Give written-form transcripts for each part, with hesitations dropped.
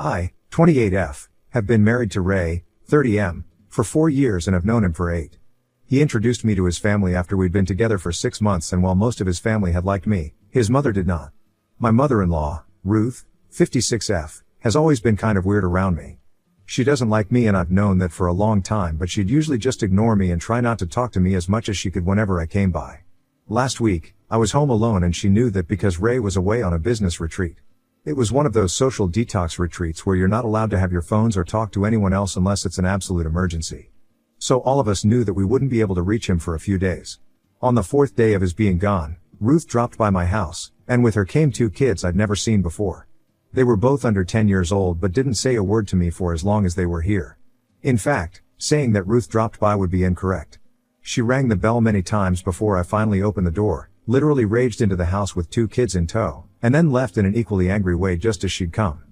I, 28F, have been married to Ray, 30M, for 4 years and have known him for 8. He introduced me to his family after we'd been together for 6 months, and while most of his family had liked me, his mother did not. My mother-in-law, Ruth, 56F, has always been kind of weird around me. She doesn't like me, and I've known that for a long time, but she'd usually just ignore me and try not to talk to me as much as she could whenever I came by. Last week, I was home alone, and she knew that because Ray was away on a business retreat. It was one of those social detox retreats where you're not allowed to have your phones or talk to anyone else unless it's an absolute emergency. So all of us knew that we wouldn't be able to reach him for a few days. On the 4th day of his being gone, Ruth dropped by my house, and with her came 2 kids I'd never seen before. They were both under 10 years old but didn't say a word to me for as long as they were here. In fact, saying that Ruth dropped by would be incorrect. She rang the bell many times before I finally opened the door, literally raged into the house with 2 kids in tow, and then left in an equally angry way just as she'd come.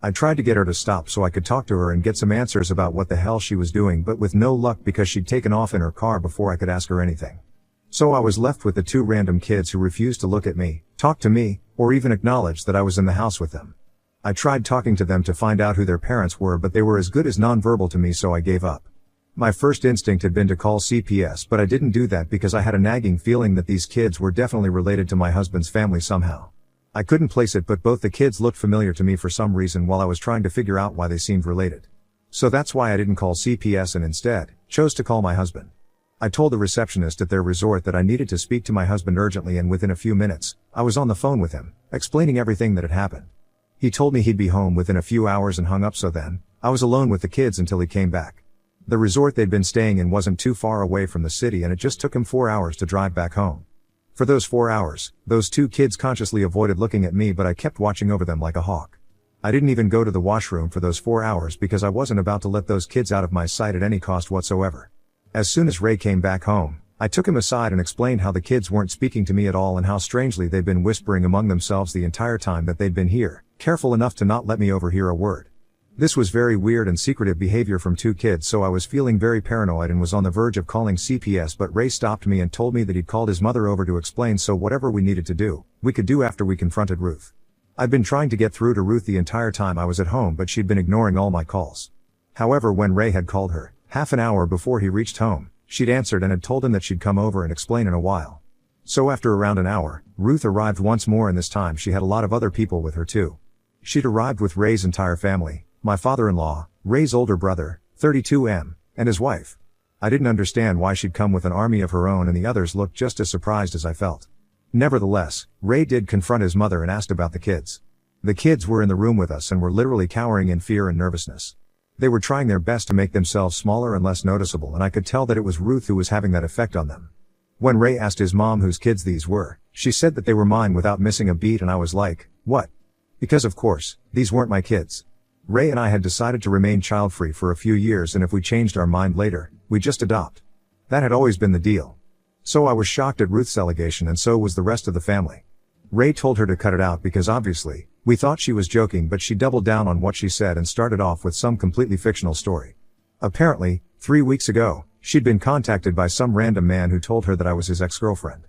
I tried to get her to stop so I could talk to her and get some answers about what the hell she was doing, but with no luck because she'd taken off in her car before I could ask her anything. So I was left with the 2 random kids who refused to look at me, talk to me, or even acknowledge that I was in the house with them. I tried talking to them to find out who their parents were, but they were as good as nonverbal to me, so I gave up. My first instinct had been to call CPS, but I didn't do that because I had a nagging feeling that these kids were definitely related to my husband's family somehow. I couldn't place it, but both the kids looked familiar to me for some reason while I was trying to figure out why they seemed related. So that's why I didn't call CPS and instead chose to call my husband. I told the receptionist at their resort that I needed to speak to my husband urgently, and within a few minutes, I was on the phone with him, explaining everything that had happened. He told me he'd be home within a few hours and hung up, so then, I was alone with the kids until he came back. The resort they'd been staying in wasn't too far away from the city, and it just took him 4 hours to drive back home. For those 4 hours, those 2 kids consciously avoided looking at me, but I kept watching over them like a hawk. I didn't even go to the washroom for those 4 hours because I wasn't about to let those kids out of my sight at any cost whatsoever. As soon as Ray came back home, I took him aside and explained how the kids weren't speaking to me at all and how strangely they'd been whispering among themselves the entire time that they'd been here, careful enough to not let me overhear a word. This was very weird and secretive behavior from 2 kids, so I was feeling very paranoid and was on the verge of calling CPS, but Ray stopped me and told me that he'd called his mother over to explain, so whatever we needed to do, we could do after we confronted Ruth. I'd been trying to get through to Ruth the entire time I was at home, but she'd been ignoring all my calls. However, when Ray had called her, half an hour before he reached home, she'd answered and had told him that she'd come over and explain in a while. So after around an hour, Ruth arrived once more, and this time she had a lot of other people with her too. She'd arrived with Ray's entire family, my father-in-law, Ray's older brother, 32M, and his wife. I didn't understand why she'd come with an army of her own, and the others looked just as surprised as I felt. Nevertheless, Ray did confront his mother and asked about the kids. The kids were in the room with us and were literally cowering in fear and nervousness. They were trying their best to make themselves smaller and less noticeable, and I could tell that it was Ruth who was having that effect on them. When Ray asked his mom whose kids these were, she said that they were mine without missing a beat, and I was like, what? Because of course, these weren't my kids. Ray and I had decided to remain child-free for a few years, and if we changed our mind later, we'd just adopt. That had always been the deal. So I was shocked at Ruth's allegation, and so was the rest of the family. Ray told her to cut it out because obviously, we thought she was joking, but she doubled down on what she said and started off with some completely fictional story. Apparently, 3 weeks ago, she'd been contacted by some random man who told her that I was his ex-girlfriend.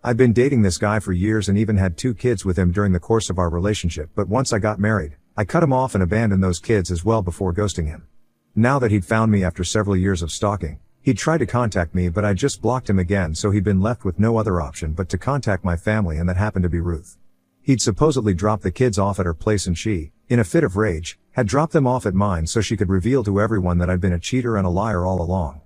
I'd been dating this guy for years and even had 2 kids with him during the course of our relationship, but once I got married, I cut him off and abandoned those kids as well before ghosting him. Now that he'd found me after several years of stalking, he'd tried to contact me, but I just blocked him again, so he'd been left with no other option but to contact my family, and that happened to be Ruth. He'd supposedly dropped the kids off at her place, and she, in a fit of rage, had dropped them off at mine so she could reveal to everyone that I'd been a cheater and a liar all along.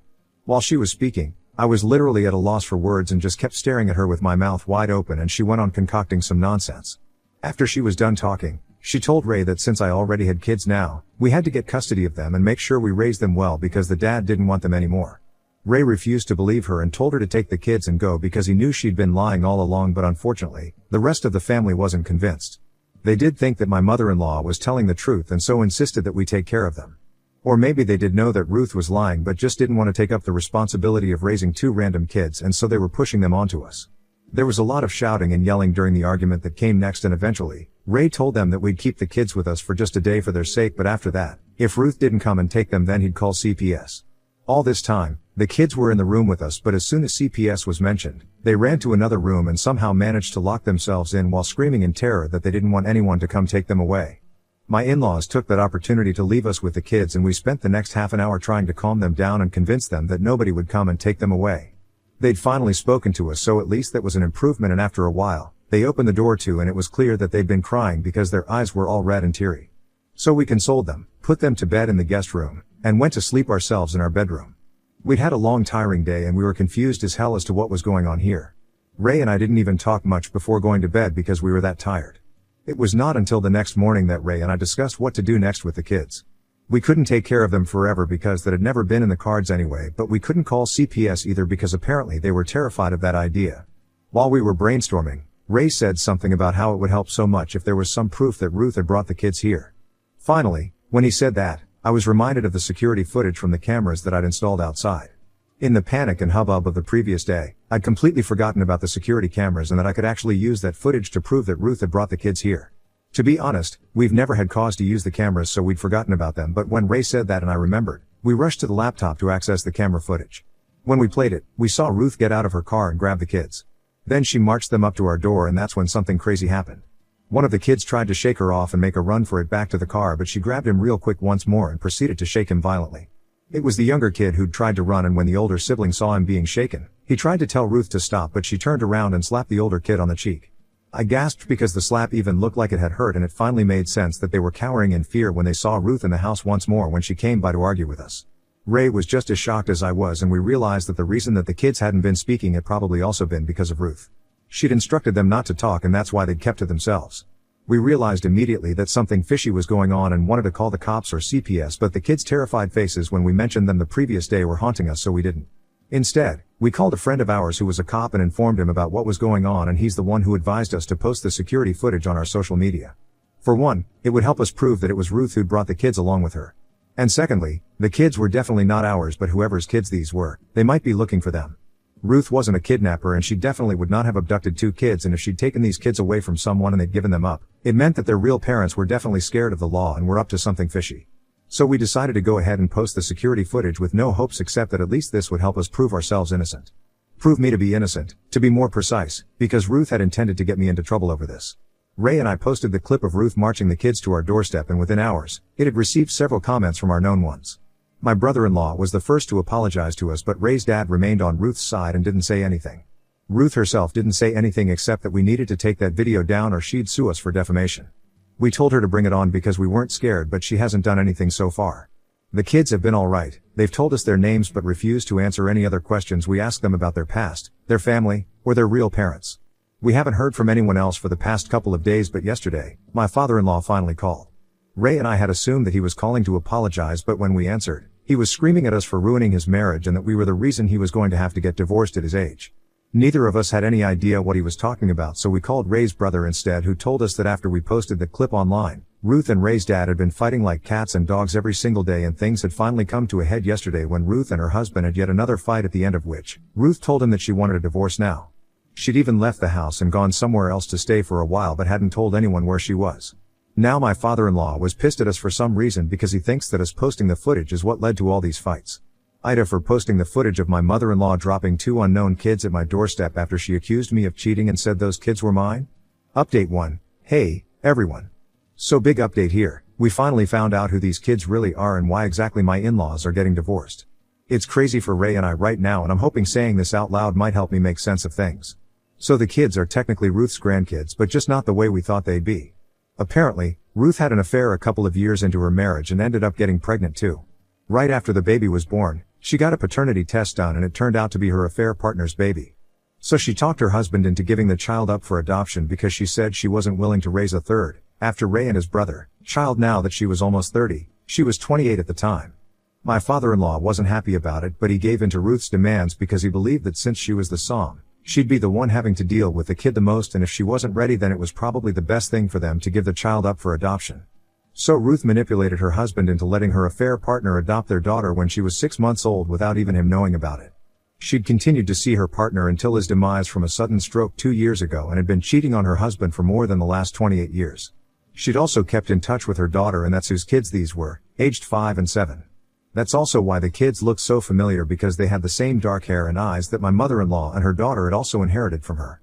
While she was speaking, I was literally at a loss for words and just kept staring at her with my mouth wide open, and she went on concocting some nonsense. After she was done talking, she told Ray that since I already had kids now, we had to get custody of them and make sure we raised them well because the dad didn't want them anymore. Ray refused to believe her and told her to take the kids and go because he knew she'd been lying all along, but unfortunately, the rest of the family wasn't convinced. They did think that my mother-in-law was telling the truth and so insisted that we take care of them. Or maybe they did know that Ruth was lying but just didn't want to take up the responsibility of raising 2 random kids, and so they were pushing them onto us. There was a lot of shouting and yelling during the argument that came next, and eventually, Ray told them that we'd keep the kids with us for just a day for their sake, but after that, if Ruth didn't come and take them, then he'd call CPS. All this time, the kids were in the room with us, but as soon as CPS was mentioned, they ran to another room and somehow managed to lock themselves in while screaming in terror that they didn't want anyone to come take them away. My in-laws took that opportunity to leave us with the kids, and we spent the next half an hour trying to calm them down and convince them that nobody would come and take them away. They'd finally spoken to us, so at least that was an improvement, and after a while, they opened the door too, and it was clear that they'd been crying because their eyes were all red and teary. So we consoled them, put them to bed in the guest room, and went to sleep ourselves in our bedroom. We'd had a long tiring day and we were confused as hell as to what was going on here. Ray and I didn't even talk much before going to bed because we were that tired. It was not until the next morning that Ray and I discussed what to do next with the kids. We couldn't take care of them forever because that had never been in the cards anyway, but we couldn't call CPS either because apparently they were terrified of that idea. While we were brainstorming, Ray said something about how it would help so much if there was some proof that Ruth had brought the kids here. Finally, when he said that, I was reminded of the security footage from the cameras that I'd installed outside. In the panic and hubbub of the previous day, I'd completely forgotten about the security cameras and that I could actually use that footage to prove that Ruth had brought the kids here. To be honest, we've never had cause to use the cameras, so we'd forgotten about them, but when Ray said that and I remembered, we rushed to the laptop to access the camera footage. When we played it, we saw Ruth get out of her car and grab the kids. Then she marched them up to our door, and that's when something crazy happened. One of the kids tried to shake her off and make a run for it back to the car, but she grabbed him real quick once more and proceeded to shake him violently. It was the younger kid who'd tried to run, and when the older sibling saw him being shaken, he tried to tell Ruth to stop, but she turned around and slapped the older kid on the cheek. I gasped because the slap even looked like it had hurt, and it finally made sense that they were cowering in fear when they saw Ruth in the house once more when she came by to argue with us. Ray was just as shocked as I was, and we realized that the reason that the kids hadn't been speaking had probably also been because of Ruth. She'd instructed them not to talk, and that's why they'd kept to themselves. We realized immediately that something fishy was going on and wanted to call the cops or CPS, but the kids' terrified faces when we mentioned them the previous day were haunting us, so we didn't. Instead, we called a friend of ours who was a cop and informed him about what was going on, and he's the one who advised us to post the security footage on our social media. For one, it would help us prove that it was Ruth who'd brought the kids along with her. And secondly, the kids were definitely not ours, but whoever's kids these were, they might be looking for them. Ruth wasn't a kidnapper, and she definitely would not have abducted two kids, and if she'd taken these kids away from someone and they'd given them up, it meant that their real parents were definitely scared of the law and were up to something fishy. So we decided to go ahead and post the security footage with no hopes except that at least this would help us prove ourselves innocent. Prove me to be innocent, to be more precise, because Ruth had intended to get me into trouble over this. Ray and I posted the clip of Ruth marching the kids to our doorstep, and within hours, it had received several comments from our known ones. My brother-in-law was the first to apologize to us, but Ray's dad remained on Ruth's side and didn't say anything. Ruth herself didn't say anything except that we needed to take that video down or she'd sue us for defamation. We told her to bring it on because we weren't scared, but she hasn't done anything so far. The kids have been alright. They've told us their names but refused to answer any other questions we asked them about their past, their family, or their real parents. We haven't heard from anyone else for the past couple of days, but yesterday, my father-in-law finally called. Ray and I had assumed that he was calling to apologize, but when we answered, he was screaming at us for ruining his marriage and that we were the reason he was going to have to get divorced at his age. Neither of us had any idea what he was talking about, so we called Ray's brother instead, who told us that after we posted the clip online, Ruth and Ray's dad had been fighting like cats and dogs every single day, and things had finally come to a head yesterday when Ruth and her husband had yet another fight, at the end of which, Ruth told him that she wanted a divorce now. She'd even left the house and gone somewhere else to stay for a while but hadn't told anyone where she was. Now my father-in-law was pissed at us for some reason because he thinks that us posting the footage is what led to all these fights. Ida for posting the footage of my mother-in-law dropping two unknown kids at my doorstep after she accused me of cheating and said those kids were mine. Update 1. Hey, everyone. So big update here, we finally found out who these kids really are and why exactly my in-laws are getting divorced. It's crazy for Ray and I right now, and I'm hoping saying this out loud might help me make sense of things. So the kids are technically Ruth's grandkids, but just not the way we thought they'd be. Apparently, Ruth had an affair a couple of years into her marriage and ended up getting pregnant too. Right after the baby was born, she got a paternity test done and it turned out to be her affair partner's baby. So she talked her husband into giving the child up for adoption because she said she wasn't willing to raise a third, after Ray and his brother, child. Now that she was almost 30, she was 28 at the time. My father-in-law wasn't happy about it, but he gave in to Ruth's demands because he believed that since she was the Psalm, she'd be the one having to deal with the kid the most, and if she wasn't ready then it was probably the best thing for them to give the child up for adoption. So Ruth manipulated her husband into letting her affair partner adopt their daughter when she was 6 months old without even him knowing about it. She'd continued to see her partner until his demise from a sudden stroke 2 years ago and had been cheating on her husband for more than the last 28 years. She'd also kept in touch with her daughter, and that's whose kids these were, aged 5 and 7. That's also why the kids looked so familiar, because they had the same dark hair and eyes that my mother-in-law and her daughter had also inherited from her.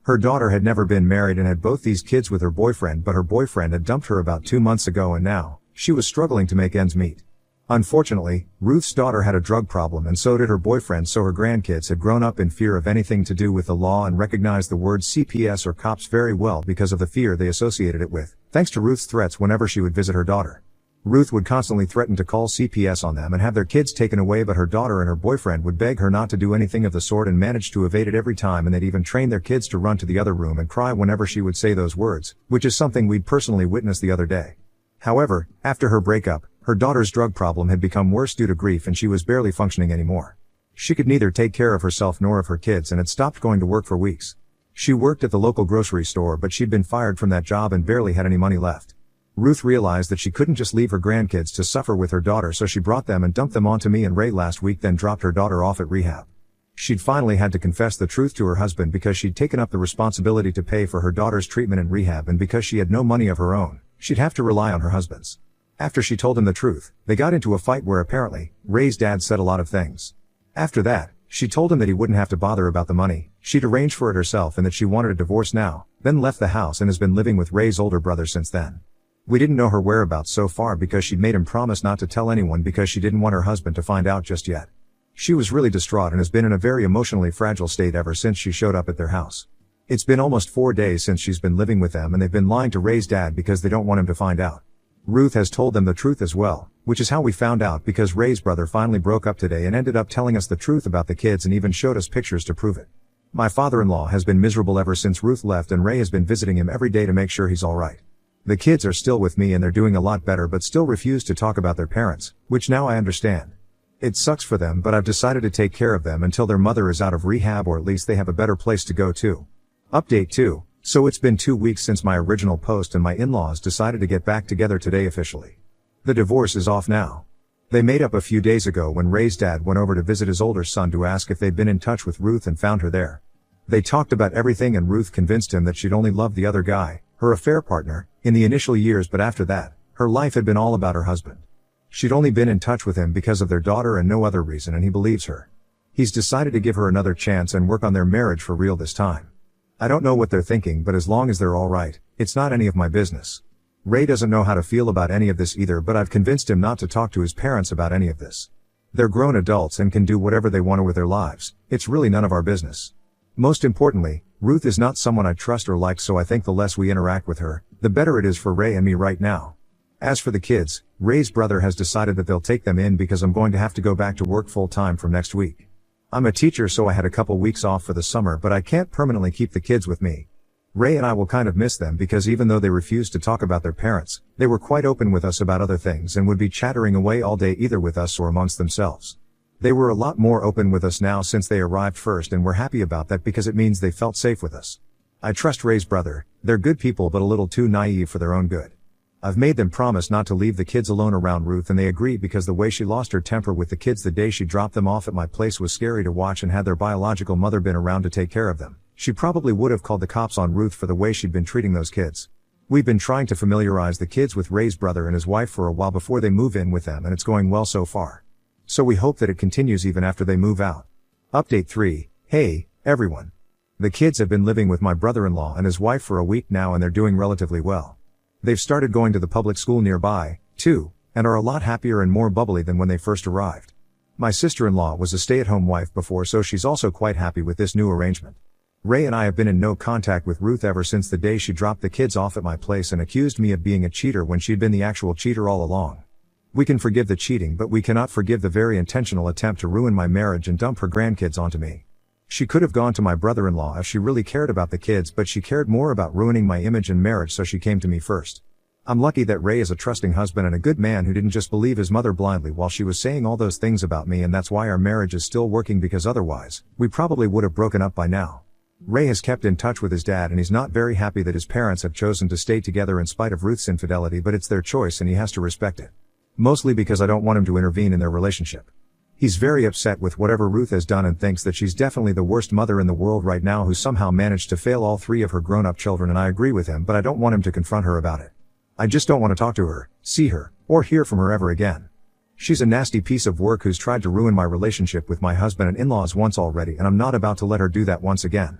Her daughter had never been married and had both these kids with her boyfriend, but her boyfriend had dumped her about 2 months ago and now, she was struggling to make ends meet. Unfortunately, Ruth's daughter had a drug problem and so did her boyfriend, so her grandkids had grown up in fear of anything to do with the law and recognized the words CPS or cops very well because of the fear they associated it with, thanks to Ruth's threats whenever she would visit her daughter. Ruth would constantly threaten to call CPS on them and have their kids taken away, but her daughter and her boyfriend would beg her not to do anything of the sort and managed to evade it every time, and they'd even train their kids to run to the other room and cry whenever she would say those words, which is something we'd personally witnessed the other day. However, after her breakup, her daughter's drug problem had become worse due to grief and she was barely functioning anymore. She could neither take care of herself nor of her kids and had stopped going to work for weeks. She worked at the local grocery store, but she'd been fired from that job and barely had any money left. Ruth realized that she couldn't just leave her grandkids to suffer with her daughter, so she brought them and dumped them onto me and Ray last week, then dropped her daughter off at rehab. She'd finally had to confess the truth to her husband because she'd taken up the responsibility to pay for her daughter's treatment in rehab, and because she had no money of her own, she'd have to rely on her husband's. After she told him the truth, they got into a fight where apparently, Ray's dad said a lot of things. After that, she told him that he wouldn't have to bother about the money, she'd arranged for it herself and that she wanted a divorce now, then left the house and has been living with Ray's older brother since then. We didn't know her whereabouts so far because she'd made him promise not to tell anyone because she didn't want her husband to find out just yet. She was really distraught and has been in a very emotionally fragile state ever since she showed up at their house. It's been almost 4 days since she's been living with them and they've been lying to Ray's dad because they don't want him to find out. Ruth has told them the truth as well, which is how we found out because Ray's brother finally broke up today and ended up telling us the truth about the kids and even showed us pictures to prove it. My father-in-law has been miserable ever since Ruth left and Ray has been visiting him every day to make sure he's alright. The kids are still with me and they're doing a lot better but still refuse to talk about their parents, which now I understand. It sucks for them, but I've decided to take care of them until their mother is out of rehab, or at least they have a better place to go to. Update 2. So it's been 2 weeks since my original post and my in-laws decided to get back together today officially. The divorce is off now. They made up a few days ago when Ray's dad went over to visit his older son to ask if they'd been in touch with Ruth and found her there. They talked about everything and Ruth convinced him that she'd only loved the other guy, her affair partner, in the initial years, but after that, her life had been all about her husband. She'd only been in touch with him because of their daughter and no other reason, and he believes her. He's decided to give her another chance and work on their marriage for real this time. I don't know what they're thinking, but as long as they're alright, it's not any of my business. Ray doesn't know how to feel about any of this either, but I've convinced him not to talk to his parents about any of this. They're grown adults and can do whatever they want with their lives, it's really none of our business. Most importantly, Ruth is not someone I trust or like, so I think the less we interact with her, the better it is for Ray and me right now. As for the kids, Ray's brother has decided that they'll take them in because I'm going to have to go back to work full time from next week. I'm a teacher, so I had a couple weeks off for the summer, but I can't permanently keep the kids with me. Ray and I will kind of miss them because even though they refused to talk about their parents, they were quite open with us about other things and would be chattering away all day either with us or amongst themselves. They were a lot more open with us now since they arrived first, and we're happy about that because it means they felt safe with us. I trust Ray's brother, they're good people but a little too naive for their own good. I've made them promise not to leave the kids alone around Ruth, and they agree because the way she lost her temper with the kids the day she dropped them off at my place was scary to watch, and had their biological mother been around to take care of them, she probably would have called the cops on Ruth for the way she'd been treating those kids. We've been trying to familiarize the kids with Ray's brother and his wife for a while before they move in with them, and it's going well so far. So we hope that it continues even after they move out. Update 3. Hey, everyone. The kids have been living with my brother-in-law and his wife for a week now, and they're doing relatively well. They've started going to the public school nearby, too, and are a lot happier and more bubbly than when they first arrived. My sister-in-law was a stay-at-home wife before, so she's also quite happy with this new arrangement. Ray and I have been in no contact with Ruth ever since the day she dropped the kids off at my place and accused me of being a cheater when she'd been the actual cheater all along. We can forgive the cheating, but we cannot forgive the very intentional attempt to ruin my marriage and dump her grandkids onto me. She could have gone to my brother-in-law if she really cared about the kids, but she cared more about ruining my image and marriage, so she came to me first. I'm lucky that Ray is a trusting husband and a good man who didn't just believe his mother blindly while she was saying all those things about me, and that's why our marriage is still working, because otherwise, we probably would have broken up by now. Ray has kept in touch with his dad and he's not very happy that his parents have chosen to stay together in spite of Ruth's infidelity, but it's their choice and he has to respect it. Mostly because I don't want him to intervene in their relationship. He's very upset with whatever Ruth has done and thinks that she's definitely the worst mother in the world right now who somehow managed to fail all 3 of her grown-up children, and I agree with him, but I don't want him to confront her about it. I just don't want to talk to her, see her, or hear from her ever again. She's a nasty piece of work who's tried to ruin my relationship with my husband and in-laws once already, and I'm not about to let her do that once again.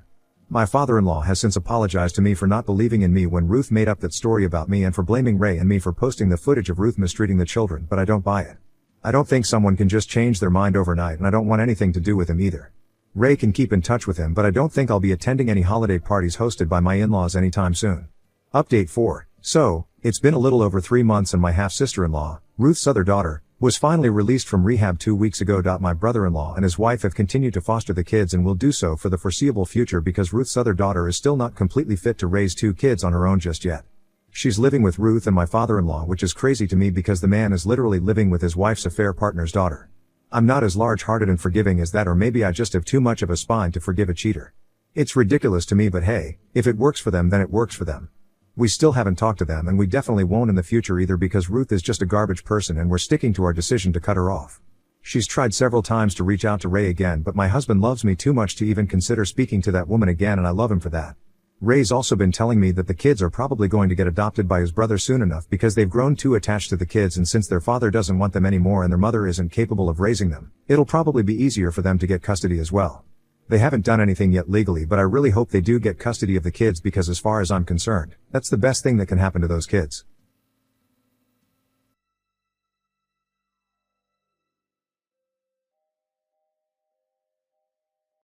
My father-in-law has since apologized to me for not believing in me when Ruth made up that story about me and for blaming Ray and me for posting the footage of Ruth mistreating the children, but I don't buy it. I don't think someone can just change their mind overnight, and I don't want anything to do with him either. Ray can keep in touch with him, but I don't think I'll be attending any holiday parties hosted by my in-laws anytime soon. Update 4. So, it's been a little over 3 months and my half-sister-in-law, Ruth's other daughter, was finally released from rehab 2 weeks ago. My brother-in-law and his wife have continued to foster the kids and will do so for the foreseeable future because Ruth's other daughter is still not completely fit to raise 2 kids on her own just yet. She's living with Ruth and my father-in-law, which is crazy to me because the man is literally living with his wife's affair partner's daughter. I'm not as large-hearted and forgiving as that, or maybe I just have too much of a spine to forgive a cheater. It's ridiculous to me, but hey, if it works for them then it works for them. We still haven't talked to them and we definitely won't in the future either because Ruth is just a garbage person and we're sticking to our decision to cut her off. She's tried several times to reach out to Ray again, but my husband loves me too much to even consider speaking to that woman again, and I love him for that. Ray's also been telling me that the kids are probably going to get adopted by his brother soon enough because they've grown too attached to the kids, and since their father doesn't want them anymore and their mother isn't capable of raising them, it'll probably be easier for them to get custody as well. They haven't done anything yet legally, but I really hope they do get custody of the kids because as far as I'm concerned, that's the best thing that can happen to those kids.